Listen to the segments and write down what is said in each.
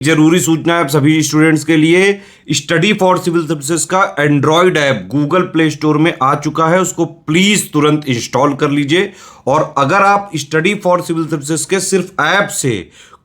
जरूरी सूचना है आप सभी स्टूडेंट्स के लिए। स्टडी फॉर सिविल सर्विसेज का Android app Google play store में आ चुका है, उसको प्लीज तुरंत इंस्टॉल कर लीजिए। और अगर आप स्टडी फॉर सिविल सर्विसेज के सिर्फ ऐप से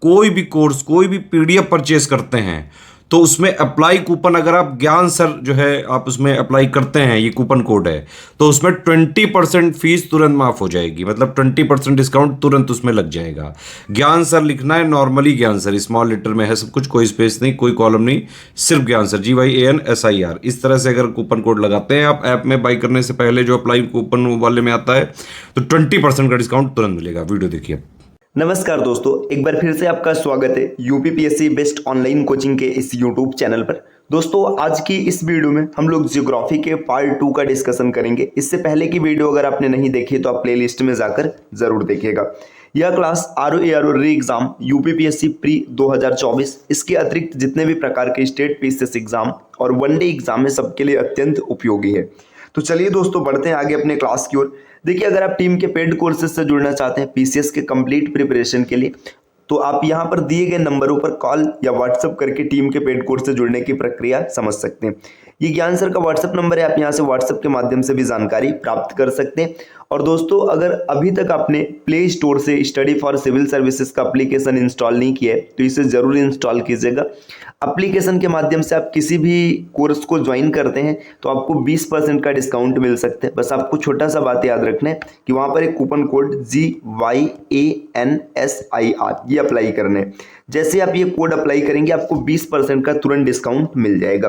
कोई भी कोर्स, कोई भी पीडीएफ परचेस करते हैं तो उसमें अप्लाई कूपन, अगर आप ज्ञान सर जो है आप उसमें अप्लाई करते हैं, ये कूपन कोड है, तो उसमें 20% फीस तुरंत माफ हो जाएगी। मतलब 20% डिस्काउंट तुरंत उसमें लग जाएगा। ज्ञान सर लिखना है, नॉर्मली ज्ञान सर, स्मॉल लेटर में है सब कुछ, कोई स्पेस नहीं, कोई कॉलम नहीं, सिर्फ ज्ञान सर, GYANSIR। इस तरह से अगर कूपन कोड लगाते हैं आप ऐप में बाई करने से पहले, जो अप्लाई कूपन वाले में आता है, तो 20% का डिस्काउंट तुरंत मिलेगा। वीडियो देखिए। नमस्कार दोस्तों, एक बार फिर से आपका स्वागत है यूपीपीएससी बेस्ट ऑनलाइन कोचिंग के इस यूट्यूब चैनल पर। दोस्तों, आज की इस वीडियो में हम लोग ज्योग्राफी के पार्ट 2 का डिस्कशन करेंगे। इससे पहले की वीडियो अगर आपने नहीं देखी तो आप प्लेलिस्ट में जाकर जरूर देखिएगा। यह क्लास आरओ री एग्जाम, यूपीपीएससी प्री 2024, इसके अतिरिक्त जितने भी प्रकार के स्टेट पीसीएस एग्जाम और वनडे एग्जाम है, सबके लिए अत्यंत उपयोगी है। तो चलिए दोस्तों, बढ़ते हैं आगे अपने क्लास की ओर। देखिए, अगर आप टीम के पेड कोर्सेज से जुड़ना चाहते हैं पीसीएस के कंप्लीट प्रिपरेशन के लिए, तो आप यहां पर दिए गए नंबरों पर कॉल या व्हाट्सएप करके टीम के पेड कोर्स से जुड़ने की प्रक्रिया समझ सकते हैं। ये ज्ञान सर का व्हाट्सएप नंबर है, आप यहां से व्हाट्सएप के माध्यम से भी जानकारी प्राप्त कर सकते हैं। और दोस्तों, अगर अभी तक आपने प्ले स्टोर से स्टडी फॉर सिविल सर्विसेज का एप्लीकेशन इंस्टॉल नहीं किया है तो इसे जरूर इंस्टॉल कीजिएगा। एप्लीकेशन के माध्यम से आप किसी भी कोर्स को ज्वाइन करते हैं तो आपको 20% का डिस्काउंट मिल सकता है। बस आपको छोटा सा बात याद रखना है कि वहां पर एक कूपन कोड GYANSIR ये अप्लाई करना है। जैसे आप ये कोड अप्लाई करेंगे आपको 20% का तुरंत डिस्काउंट मिल जाएगा।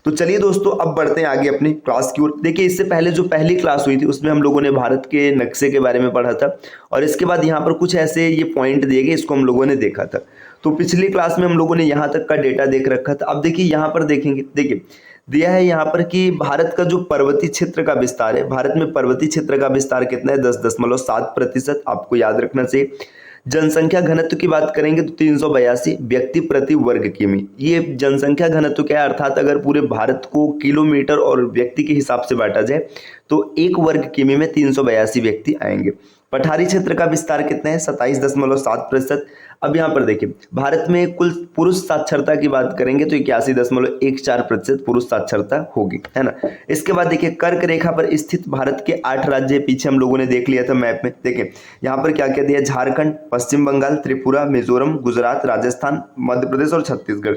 तो चलिए दोस्तों, अब बढ़ते हैं आगे अपनी क्लास की ओर। देखिए, इससे पहले जो पहली क्लास हुई थी उसमें हम लोगों ने भारत के नक्शे के बारे में पढ़ा था और इसके बाद यहाँ पर कुछ ऐसे ये पॉइंट दिए गए, इसको हम लोगों ने देखा था। तो पिछली क्लास में हम लोगों ने यहाँ तक का डेटा देख रखा था। अब देखिए, यहाँ पर देखेंगे, देखिए दिया है यहाँ पर कि भारत का जो पर्वतीय क्षेत्र का विस्तार है, भारत में पर्वतीय क्षेत्र का विस्तार कितना है, 10.7%। आपको याद रखना चाहिए। जनसंख्या घनत्व की बात करेंगे तो 382 व्यक्ति प्रति वर्ग किमी। ये जनसंख्या घनत्व क्या है, अर्थात अगर पूरे भारत को किलोमीटर और व्यक्ति के हिसाब से बांटा जाए तो 1 वर्ग किमी में 382 व्यक्ति आएंगे। पठारी क्षेत्र का विस्तार कितना है, 27.7%। अब यहाँ पर देखिए, भारत में कुल पुरुष साक्षरता की बात करेंगे तो 81.14% पुरुष साक्षरता होगी, है ना। इसके बाद देखिए, कर्क रेखा पर स्थित भारत के 8 राज्य पीछे हम लोगों ने देख लिया था मैप में। देखिए यहाँ पर क्या क्या दिया, झारखंड, पश्चिम बंगाल, त्रिपुरा, मिजोरम, गुजरात, राजस्थान, मध्य प्रदेश और छत्तीसगढ़।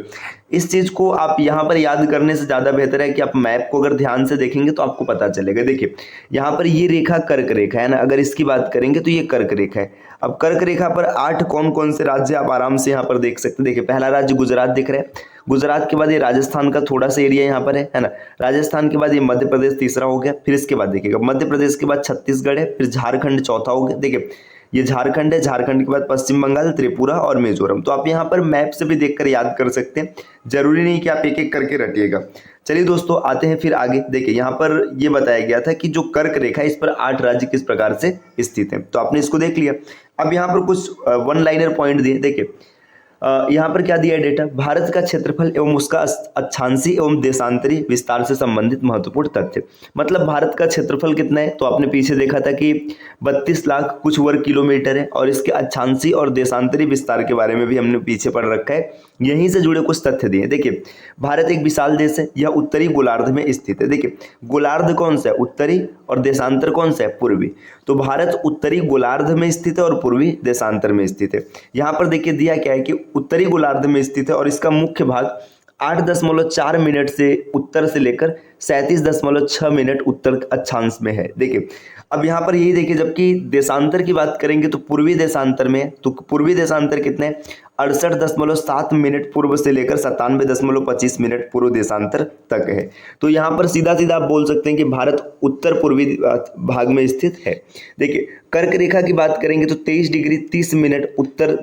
इस चीज को आप यहाँ पर याद करने से ज्यादा बेहतर है कि आप मैप को अगर ध्यान से देखेंगे तो आपको पता चलेगा। देखिए यहाँ पर ये रेखा कर्क रेखा है ना, अगर इसकी बात करेंगे तो ये कर्क रेखा है। अब कर्क रेखा पर 8 कौन कौन से राज्य आप आराम से यहाँ पर देख सकते हैं। देखिए, पहला राज्य गुजरात दिख रहा है, गुजरात के बाद ये राजस्थान का थोड़ा सा एरिया यहाँ पर है ना, राजस्थान के बाद ये मध्य प्रदेश तीसरा हो गया, फिर इसके बाद देखिएगा मध्य प्रदेश के बाद छत्तीसगढ़ है, फिर झारखंड चौथा हो गया। देखिए ये झारखंड है, झारखंड के बाद पश्चिम बंगाल, त्रिपुरा और मिजोरम। तो आप यहाँ पर मैप से भी देखकर याद कर सकते हैं, जरूरी नहीं कि आप एक एक करके रटिएगा। चलिए दोस्तों, आते हैं फिर आगे। देखिए यहाँ पर ये बताया गया था कि जो कर्क रेखा है इस पर 8 राज्य किस प्रकार से स्थित हैं, तो आपने इसको देख लिया। अब यहाँ पर कुछ वन लाइनर पॉइंट दिए। देखिए यहाँ पर क्या दिया है डेटा, भारत का क्षेत्रफल एवं उसका अक्षांशीय एवं देशांतरी विस्तार से संबंधित महत्वपूर्ण तथ्य। मतलब भारत का क्षेत्रफल कितना है, तो आपने पीछे देखा था कि 32 लाख कुछ वर्ग किलोमीटर है, और इसके अक्षांशीय और देशांतरी विस्तार के बारे में भी हमने पीछे पढ़ रखा है। यहीं से जुड़े कुछ तथ्य दिए। देखिए भारत एक विशाल देश है, यह उत्तरी गोलार्ध में स्थित है। देखिए गोलार्ध कौन सा है, उत्तरी, और देशांतर कौन सा है, पूर्वी। तो भारत उत्तरी गोलार्ध में स्थित है और पूर्वी देशांतर में स्थित है। यहाँ पर देखिए दिया क्या है कि उत्तरी गोलार्ध में स्थित है और इसका मुख्य भाग 8.4 मिनट से उत्तर से लेकर 37.6 मिनट उत्तर अक्षांश में है। देखिए अब यहाँ पर यही देखिए, जबकि देशांतर की बात करेंगे तो पूर्वी देशांतर में, तो पूर्वी देशांतर कितने, 68.7 मिनट पूर्व से लेकर 97.25 मिनट पूर्व देशांतर तक है। तो यहाँ पर सीधा सीधा आप बोल सकते हैं कि भारत उत्तर पूर्वी भाग में स्थित है। देखिए कर्क रेखा की बात करेंगे तो 23 डिग्री 30 मिनट उत्तर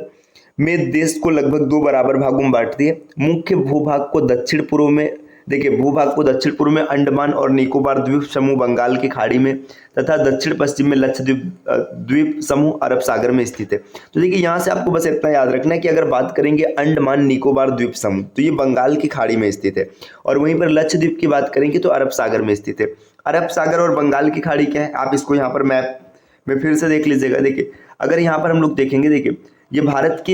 में देश को लगभग 2 बराबर भागों में बांटती है। मुख्य भूभाग को दक्षिण पूर्व में, देखिए भूभाग को दक्षिण पूर्व में अंडमान और निकोबार द्वीप समूह बंगाल की खाड़ी में तथा दक्षिण पश्चिम में लक्षद्वीप द्वीप समूह अरब सागर में स्थित है। तो देखिए यहाँ से आपको बस इतना याद रखना है कि अगर बात करेंगे अंडमान निकोबार द्वीप समूह तो ये बंगाल की खाड़ी में स्थित है, और वहीं पर लक्षद्वीप की बात करेंगे तो अरब सागर में स्थित है। अरब सागर और बंगाल की खाड़ी क्या है, आप इसको यहाँ पर मैप में फिर से देख लीजिएगा। देखिए अगर यहाँ पर हम लोग देखेंगे, देखिए ये भारत के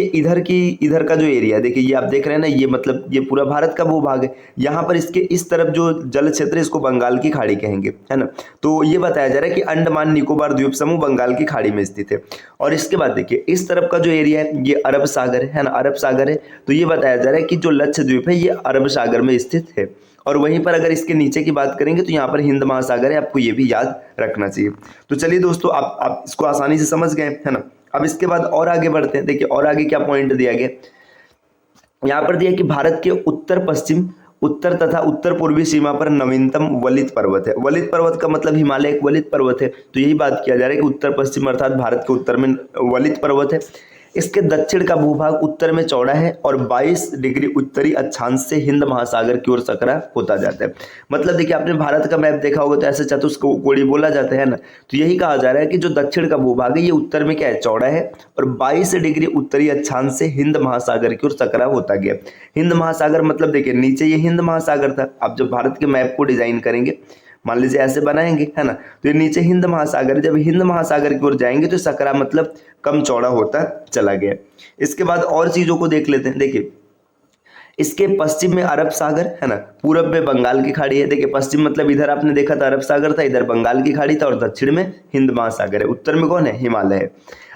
इधर का जो एरिया है, देखिए ये आप देख रहे हैं ना, ये मतलब ये पूरा भारत का भूभाग है। यहाँ पर इसके इस तरफ जो जल क्षेत्र है इसको बंगाल की खाड़ी कहेंगे, है ना। तो ये बताया जा रहा है कि अंडमान निकोबार द्वीप समूह बंगाल की खाड़ी में स्थित है। और इसके बाद देखिए इस तरफ का जो एरिया है ये अरब सागर है ना, अरब सागर है। तो ये बताया जा रहा है कि जो लक्षद्वीप है ये अरब सागर में स्थित है। और वहीं पर अगर इसके नीचे की बात करेंगे तो यहाँ पर हिंद महासागर है, आपको ये भी याद रखना चाहिए। तो चलिए दोस्तों, आप इसको आसानी से समझ गए, है ना। अब इसके बाद और आगे बढ़ते हैं। देखिए और आगे क्या पॉइंट दिया गया, यहाँ पर दिया कि भारत के उत्तर पश्चिम, उत्तर तथा उत्तर पूर्वी सीमा पर नवीनतम वलित पर्वत है। वलित पर्वत का मतलब हिमालय एक वलित पर्वत है। तो यही बात किया जा रहा है कि उत्तर पश्चिम अर्थात भारत के उत्तर में वलित पर्वत है। इसके दक्षिण का भूभाग उत्तर में चौड़ा है और 22 डिग्री उत्तरी अक्षांश से हिंद महासागर की ओर सकरा होता जाता है। मतलब देखिए आपने भारत का मैप देखा होगा तो ऐसे चतुष्कोणीय बोला जाता है ना। तो यही कहा जा रहा है कि जो दक्षिण का भूभाग है ये उत्तर में क्या है, चौड़ा है और 22 डिग्री उत्तरी अक्षांश से हिंद महासागर की ओर सकरा होता गया। हिंद महासागर मतलब देखिए नीचे ये हिंद महासागर था। आप जब भारत के मैप को डिजाइन करेंगे, मान लीजिए ऐसे बनाएंगे, है ना, तो ये नीचे हिंद महासागर, जब हिंद महासागर की ओर जाएंगे तो सकरा मतलब कम चौड़ा होता चला गया। इसके बाद और चीजों को देख लेते हैं। देखिए इसके पश्चिम में अरब सागर है ना, पूरब में बंगाल की खाड़ी है। देखिए पश्चिम मतलब इधर आपने देखा था अरब सागर था, इधर बंगाल की खाड़ी था और दक्षिण में हिंद महासागर है। उत्तर में कौन है, हिमालय है।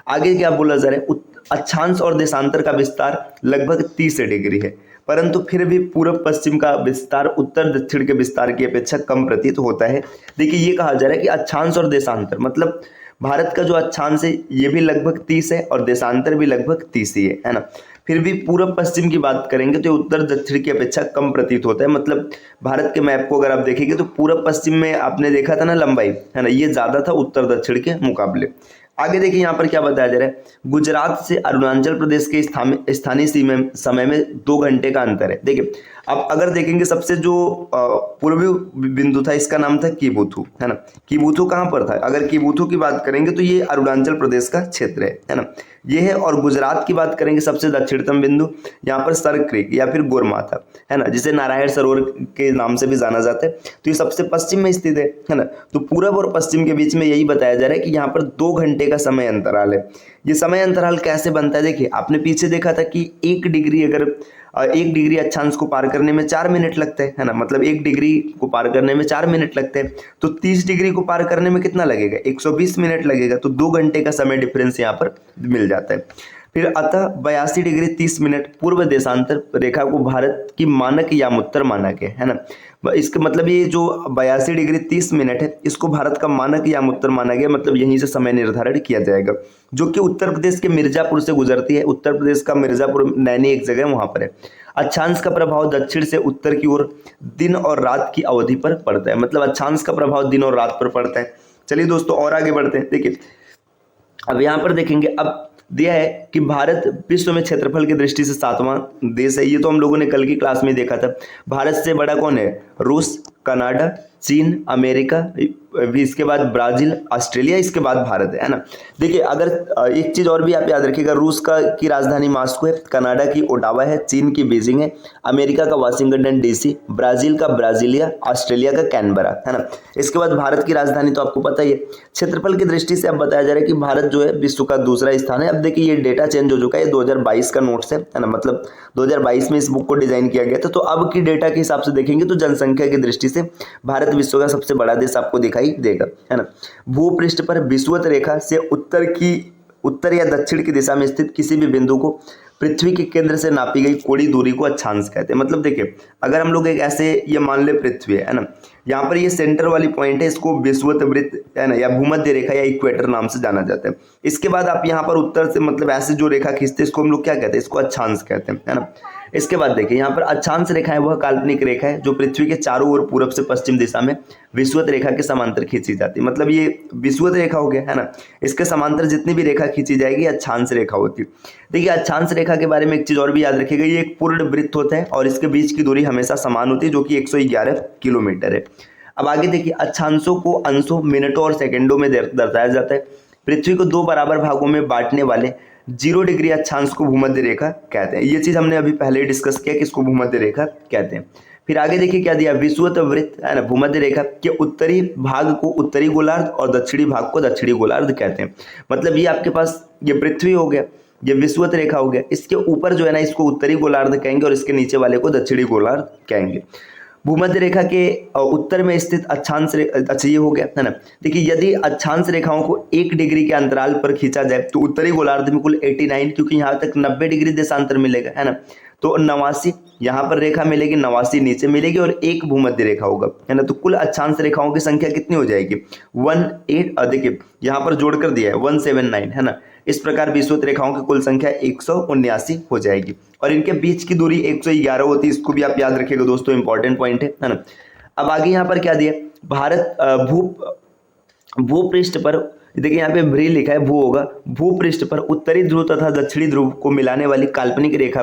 आगे क्या बोला जा रहा है, अक्षांश और देशांतर का विस्तार लगभग 30 डिग्री है, परंतु फिर भी पूर्व पश्चिम का विस्तार उत्तर दक्षिण के विस्तार की अपेक्षा कम प्रतीत होता है। देखिए ये कहा जा रहा है कि अक्षांश और देशांतर मतलब भारत का जो अक्षांश है ये भी लगभग 30 है और देशांतर भी लगभग 30 ही है ना। फिर भी पूर्व पश्चिम की बात करेंगे तो उत्तर दक्षिण की अपेक्षा कम प्रतीत होता है। मतलब भारत के मैप को अगर आप देखेंगे तो पूर्व पश्चिम में आपने देखा था ना लंबाई, है ना, ये ज्यादा था उत्तर दक्षिण के मुकाबले। आगे देखिए यहाँ पर क्या बताया जा रहा है, गुजरात से अरुणाचल प्रदेश के स्थानीय समय में 2 घंटे का अंतर है। देखिए अब अगर देखेंगे सबसे जो पूर्वी बिंदु था इसका नाम था कीबुथु, है ना। कीबुथु कहाँ पर था, अगर कीबुथु की बात करेंगे तो ये अरुणाचल प्रदेश का क्षेत्र है ना, ये है। और गुजरात की बात करेंगे सबसे दक्षिणतम बिंदु यहाँ पर सर क्रीक या फिर गोरमाथा, है ना, जिसे नारायण सरोवर के नाम से भी जाना जाता है। तो ये सबसे पश्चिम में स्थित है ना। तो पूरब और पश्चिम के बीच में यही बताया जा रहा है कि यहाँ पर 2 घंटे का समय अंतराल है। ये समय अंतराल कैसे बनता है, देखिए आपने पीछे देखा था कि 1 डिग्री अगर 1 डिग्री अक्षांश को पार करने में 4 मिनट लगते हैं, है ना, मतलब 1 डिग्री को पार करने में 4 मिनट लगते हैं। तो 30 डिग्री को पार करने में कितना लगेगा, 120 मिनट लगेगा। तो 2 घंटे का समय डिफरेंस यहाँ पर मिल जाता है। फिर अतः 82 डिग्री 30 मिनट पूर्व देशांतर रेखा को भारत की मानक यामुत्तर माना गया, है ना। इसका मतलब ये जो 82 डिग्री 30 मिनट है इसको भारत का मानक यामुत्तर माना गया, मतलब यहीं से समय निर्धारण किया जाएगा, जो कि उत्तर प्रदेश के मिर्जापुर से गुजरती है। उत्तर प्रदेश का मिर्जापुर नैनी एक जगह वहां पर है। अक्षांश का प्रभाव दक्षिण से उत्तर की ओर दिन और रात की अवधि पर पड़ता है, मतलब अक्षांश का प्रभाव दिन और रात पर पड़ता है। चलिए दोस्तों और आगे बढ़ते हैं। देखिए अब यहाँ पर देखेंगे, अब दिया है कि भारत विश्व में क्षेत्रफल की दृष्टि से 7वां देश है। ये तो हम लोगों ने कल की क्लास में देखा था। भारत से बड़ा कौन है, रूस, कनाडा, चीन, अमेरिका, इसके बाद ब्राजील, ऑस्ट्रेलिया, इसके बाद भारत है ना। देखिए अगर एक चीज और भी आप याद रखिएगा, रूस की राजधानी मॉस्को है, कनाडा की ओटावा है, चीन की बीजिंग है, अमेरिका का वाशिंगटन डीसी, ब्राजील का ब्राजीलिया, ऑस्ट्रेलिया का कैनबरा, है ना। इसके बाद भारत की राजधानी तो आपको पता ही है। क्षेत्रफल की दृष्टि से अब बताया जा रहा है कि भारत जो है विश्व का दूसरा स्थान है। अब देखिए ये डेटा चेंज हो चुका है, 2022 का नोट्स है ना, मतलब 2022 में इस बुक को डिजाइन किया गया था। तो अब की डेटा के हिसाब से देखेंगे तो जनसंख्या की दृष्टि से भारत विश्व का सबसे बड़ा देश आपको दिखाई देगा, है ना। भूपृष्ठ पर विषुवत रेखा से उत्तर या दक्षिण की दिशा में स्थित किसी भी बिंदु को पृथ्वी के केंद्र से नापी गई कोणीय दूरी को अक्षांश कहते हैं। मतलब देखिए अगर हम लोग एक ऐसे ये मान ले पृथ्वी है ना, यहाँ पर ये सेंटर वाली पॉइंट है, इसको विषुवत वृत्त है ना या भूमध्य रेखा या इक्वेटर नाम से जाना जाता है। इसके बाद आप यहाँ पर उत्तर से मतलब ऐसे जो रेखा खींचते हैं इसको हम लोग क्या कहते हैं, इसको अक्षांश कहते हैं, है ना। इसके बाद देखिए यहाँ पर अक्षांश रेखा है वह काल्पनिक रेखा है जो पृथ्वी के चारों ओर पूर्व से पश्चिम दिशा में विषुवत रेखा के समांतर खींची जाती है। मतलब ये विषुवत रेखा हो गया, है ना। इसके समांतर जितनी भी रेखा खींची जाएगी अक्षांश रेखा होती है। देखिए अक्षांश रेखा के बारे में एक चीज और भी याद रखिएगा, ये एक पूर्ण वृत्त होता है और इसके बीच की दूरी हमेशा समान होती है जो कि 111 किलोमीटर है। अब आगे देखिए अक्षांशों को अंशों, मिनटों और सेकंडों में दर्शाया जाता है। पृथ्वी को 2 बराबर भागों में बांटने वाले 0 डिग्री अक्षांश को भूमध्य रेखा कहते हैं। ये चीज हमने अभी पहले ही डिस्कस किया कि इसको भूमध्य रेखा कहते हैं। फिर आगे देखिए क्या दिया, विषुवत वृत्त है ना भूमध्य रेखा के उत्तरी भाग को उत्तरी गोलार्ध और दक्षिणी भाग को दक्षिणी गोलार्ध कहते हैं। मतलब ये आपके पास ये पृथ्वी हो गया ये विषुवत रेखा हो गया। इसके ऊपर जो है ना इसको उत्तरी गोलार्ध कहेंगे और इसके नीचे वाले को दक्षिणी गोलार्ध कहेंगे। भूमध्य रेखा के उत्तर में स्थित अक्षांश अच्छा ये हो गया है ना। देखिए यदि अक्षांश रेखाओं को 1 डिग्री के अंतराल पर खींचा जाए तो उत्तरी गोलार्ध में कुल 89, क्योंकि यहाँ तक 90 डिग्री देशांतर मिलेगा, है ना। तो 89 यहाँ पर रेखा मिलेगी, 89 नीचे मिलेगी और एक भूमध्य रेखा होगा, है ना। तो कुल अक्षांश रेखाओं की संख्या कितनी हो जाएगी 18, देखिए यहाँ पर जोड़कर दिया है 179, है ना। इस प्रकार विषुवत रेखाओं की कुल संख्या 179 हो जाएगी और इनके बीच की दूरी 111 होती है। इसको भी आप याद रखिएगा दोस्तों, इंपॉर्टेंट पॉइंट है ना। अब आगे यहाँ पर क्या दिया, भारत भूपृष्ठ पर, देखिए यहाँ पे भ्री लिखा है, भू होगा, भूपृष्ठ पर उत्तरी ध्रुव तथा दक्षिणी ध्रुव को मिलाने वाली काल्पनिक रेखा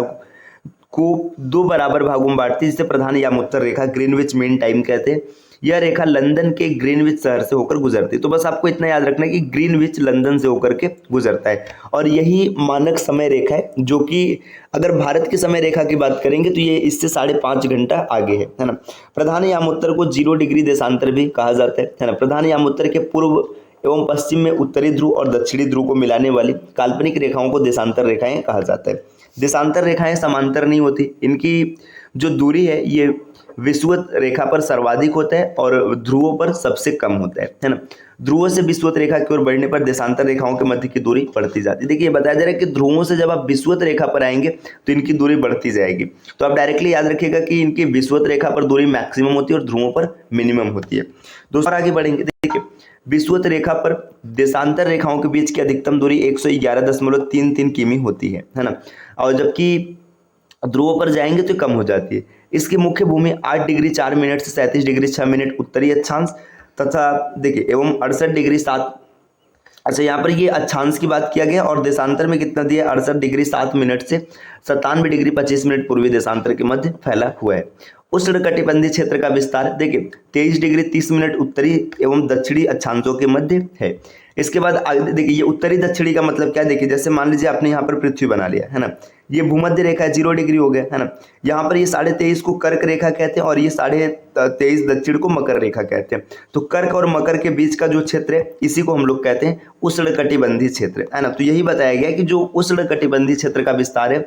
को 2 बराबर भागों में बांटती है, जिसे प्रधान यामोत्तर रेखा ग्रीनविच मीन टाइम कहते हैं। यह रेखा लंदन के ग्रीनविच शहर से होकर गुजरती है। तो बस आपको इतना याद रखना है कि ग्रीनविच लंदन से होकर के गुजरता है और यही मानक समय रेखा है, जो कि अगर भारत की समय रेखा की बात करेंगे तो ये इससे 5.5 घंटा आगे है ना। प्रधान यामोत्तर को 0 डिग्री देशांतर भी कहा जाता है ना। प्रधान यामोत्तर के पूर्व एवं पश्चिम में उत्तरी ध्रुव और दक्षिणी ध्रुव को मिलाने वाली काल्पनिक रेखाओं को देशांतर रेखाएं कहा जाता है। देशांतर रेखाएं समांतर नहीं होती, इनकी जो दूरी है ये विषुवत रेखा पर सर्वाधिक होता है और ध्रुवों पर सबसे कम होता है ना। ध्रुवों से विषुवत रेखा की ओर बढ़ने पर देशांतर रेखाओं के मध्य की दूरी बढ़ती जाती है। देखिए बताया जा रहा है कि ध्रुवों से जब आप विषुवत रेखा पर आएंगे तो इनकी दूरी बढ़ती जाएगी। तो आप डायरेक्टली याद रखिएगा कि इनकी विषुवत रेखा पर दूरी मैक्सिमम होती है और ध्रुवों पर मिनिमम होती है। दोस्तों आगे बढ़ेंगे, देखिए विषुवत रेखा पर देशांतर रेखाओं के बीच की अधिकतम दूरी 111.33 किमी होती है ना। और जबकि ध्रुवों पर जाएंगे तो कम हो जाती है। इसकी मुख्य भूमि 8 डिग्री 4 मिनट से 37 डिग्री 6 मिनट उत्तरी अक्षांश तथा देखिए एवं 68 डिग्री 7, अच्छा यहाँ पर ये अक्षांश की बात किया गया और देशांतर में कितना दिया 68 डिग्री 7 मिनट से 97 डिग्री 25 मिनट पूर्वी देशांतर के मध्य फैला हुआ है। उष्णकटिबंधीय क्षेत्र का विस्तार देखिए 23 डिग्री 30 मिनट उत्तरी एवं दक्षिणी अक्षांशों के मध्य है। इसके बाद देखिए ये उत्तरी दक्षिणी का मतलब क्या है, देखिए जैसे मान लीजिए आपने यहाँ पर पृथ्वी बना लिया है ना, ये भूमध्य रेखा है 0 डिग्री हो गया है ना। यहाँ पर ये 23.5 को कर्क रेखा कहते हैं और ये 23.5 दक्षिण को मकर रेखा कहते हैं। तो कर्क और मकर के बीच का जो क्षेत्र है इसी को हम लोग कहते हैं उष्णकटिबंधीय क्षेत्र, है ना। तो यही बताया गया कि जो उष्णकटिबंधीय क्षेत्र का विस्तार है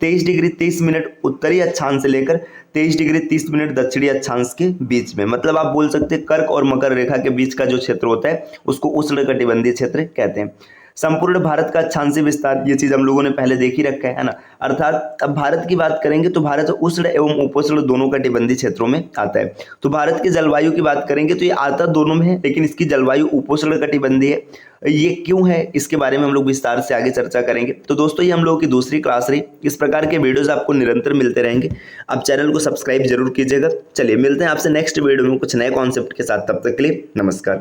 23 डिग्री 30 मिनट उत्तरी अक्षांश से लेकर 23 डिग्री 30 मिनट दक्षिणी अक्षांश के बीच में, मतलब आप बोल सकते हैं कर्क और मकर रेखा के बीच का जो क्षेत्र होता है उसको उष्णकटिबंधीय क्षेत्र कहते हैं। संपूर्ण भारत का अक्षांशीय विस्तार, ये चीज हम लोगों ने पहले देख ही रखा है ना। अर्थात अब भारत की बात करेंगे तो भारत उष्ण एवं उपोष्ण दोनों कटिबंधीय क्षेत्रों में आता है। तो भारत की जलवायु की बात करेंगे तो ये आता दोनों में है, लेकिन इसकी जलवायु उपोष्ण कटिबंधीय है। ये क्यों है इसके बारे में हम लोग विस्तार से आगे चर्चा करेंगे। तो दोस्तों ये हम लोगों की दूसरी क्लास रही। इस प्रकार के वीडियोज आपको निरंतर मिलते रहेंगे, आप चैनल को सब्सक्राइब जरूर कीजिएगा। चलिए मिलते हैं आपसे नेक्स्ट वीडियो में कुछ नए कॉन्सेप्ट के साथ, तब तक के लिए नमस्कार।